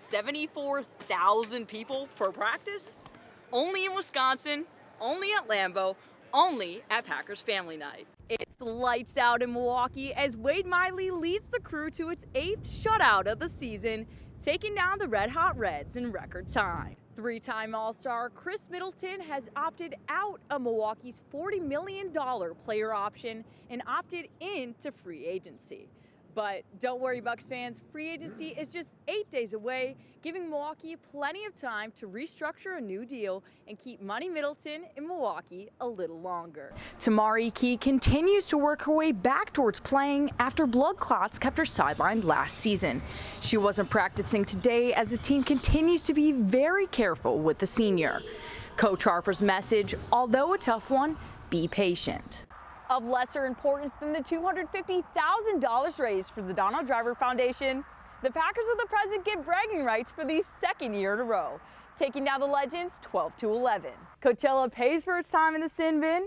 74,000 people for practice? Only in Wisconsin, only at Lambeau, only at Packers Family Night. It's lights out in Milwaukee as Wade Miley leads the crew to its 8th shutout of the season, taking down the Red Hot Reds in record time. Three-time All-Star Chris Middleton has opted out of Milwaukee's $40 million player option and opted into free agency. But don't worry, Bucks fans, free agency is just 8 days away, giving Milwaukee plenty of time to restructure a new deal and keep Money Middleton in Milwaukee a little longer. Tamari Key continues to work her way back towards playing after blood clots kept her sidelined last season. She wasn't practicing today as the team continues to be very careful with the senior. Coach Harper's message, although a tough one, be patient. Of lesser importance than the $250,000 raised for the Donald Driver Foundation, the Packers of the present get bragging rights for the second year in a row, taking down the Legends 12-11. Coachella pays for its time in the sin bin.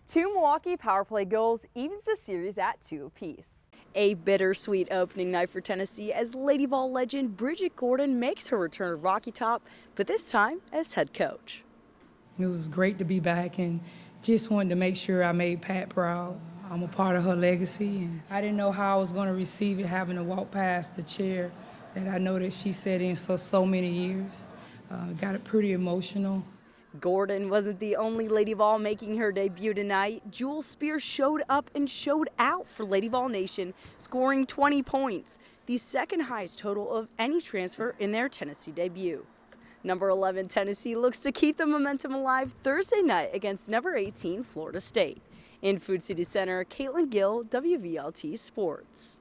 2 Milwaukee power play goals evens the series at 2 apiece. A bittersweet opening night for Tennessee as Lady Vol legend Bridget Gordon makes her return to Rocky Top, but this time as head coach. It was great to be back and just wanted to make sure I made Pat proud. I'm a part of her legacy, and I didn't know how I was going to receive it, having to walk past the chair that I know that she sat in so many years. Got it pretty emotional. Gordon wasn't the only Lady Vol making her debut tonight. Jewel Spears showed up and showed out for Lady Vol Nation, scoring 20 points, the second highest total of any transfer in their Tennessee debut. Number 11 Tennessee looks to keep the momentum alive Thursday night against number 18 Florida State. In Food City Center, Caitlin Gill, WVLT Sports.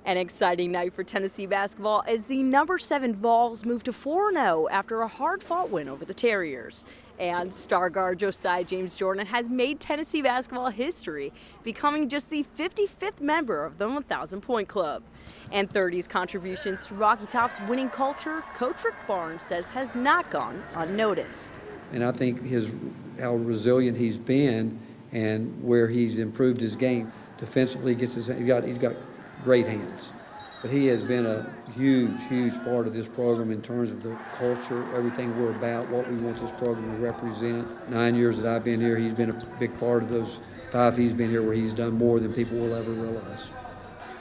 An exciting night for Tennessee basketball as the number 7 Vols move to 4-0 after a hard-fought win over the Terriers. And star guard Josiah James Jordan has made Tennessee basketball history, becoming just the 55th member of the 1,000-point club. And 30's contributions to Rocky Top's winning culture, Coach Rick Barnes says has not gone unnoticed. And I think how resilient he's been and where he's improved his game defensively, he's got great hands. But he has been a huge part of this program in terms of the culture, everything we're about, what we want this program to represent. 9 years that I've been here, he's been a big part of those 5 he's been here where he's done more than people will ever realize.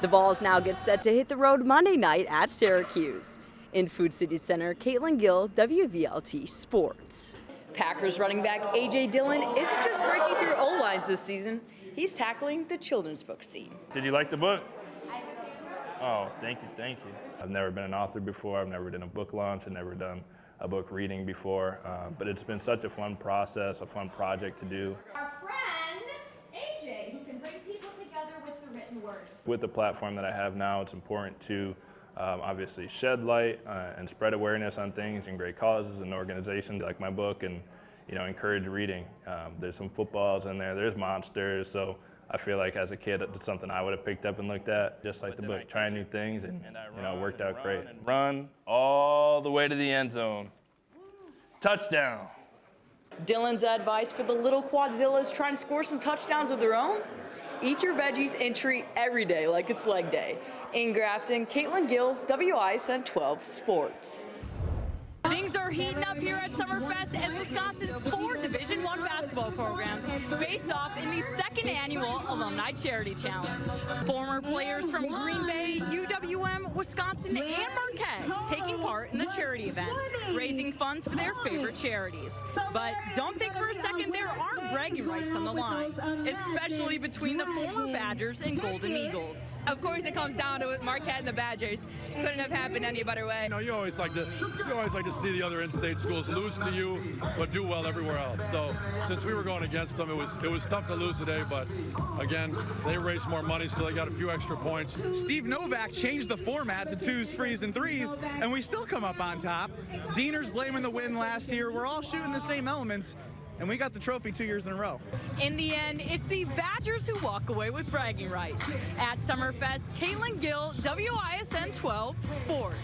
The Vols now get set to hit the road Monday night at Syracuse. In Food City Center, Caitlin Gill, WVLT Sports. Packers running back A.J. Dillon isn't just breaking through O-lines this season, he's tackling the children's book scene. Did you like the book? Oh, thank you. I've never been an author before. I've never done a book launch. I've never done a book reading before. But it's been such a fun process, a fun project to do. Our friend, AJ, who can bring people together with the written word. With the platform that I have now, it's important to obviously shed light and spread awareness on things and great causes and organizations like my book, and encourage reading. There's some footballs in there. There's monsters. So I feel like as a kid, it's something I would have picked up and looked at, just like the book, trying new things, and it worked out great. Run all the way to the end zone. Touchdown. Dillon's advice for the little Quadzillas trying to score some touchdowns of their own? Eat your veggies and treat every day like it's leg day. In Grafton, Caitlin Gill, WISN 12 Sports. Things are heating up here at Summerfest as Wisconsin's 4 Division I basketball programs face off in the 2nd annual Alumni Charity Challenge. Former players from Green Bay, UWM, Wisconsin, and Marquette taking part in the charity event, raising funds for their favorite charities. But don't think for a second there aren't bragging rights on the line, especially between the former Badgers and Golden Eagles. Of course, it comes down to Marquette and the Badgers. Couldn't have happened any better way. You always like to see the other in-state schools lose to you, but do well everywhere else. So since we were going against them, it was tough to lose today. But again, they raised more money, so they got a few extra points. Steve Novak changed the format to 2s, 3s, and 3s, and we still come up on top. Diener's blaming the win last year. We're all shooting the same elements, and we got the trophy 2 years in a row. In the end, it's the Badgers who walk away with bragging rights. At Summerfest, Caitlin Gill, WISN 12 Sports.